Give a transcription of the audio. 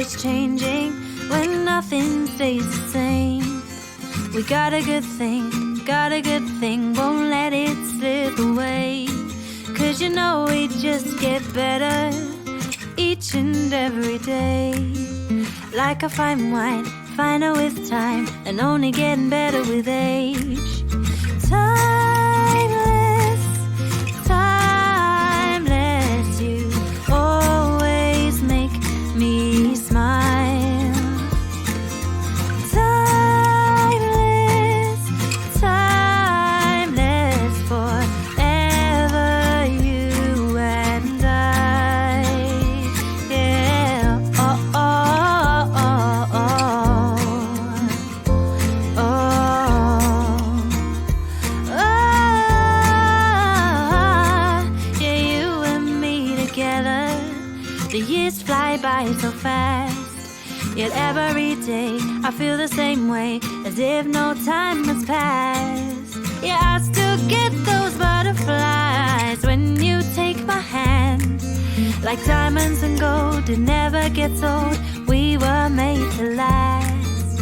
always changing when nothing stays the same. We got a good thing, won't let it slip away. 'Cause you know we just get better each and every day. Like a fine wine, finer with time, and only getting better with age. Timeless, timeless, you always make me smile. Timeless, timeless, forever you and I. Yeah, oh, oh, oh, oh, oh. The years fly by so fast, yet every day I feel the same way, as if no time has passed. Yeah, I still get those butterflies when you take my hand. Like diamonds and gold, it never gets old. We were made to last.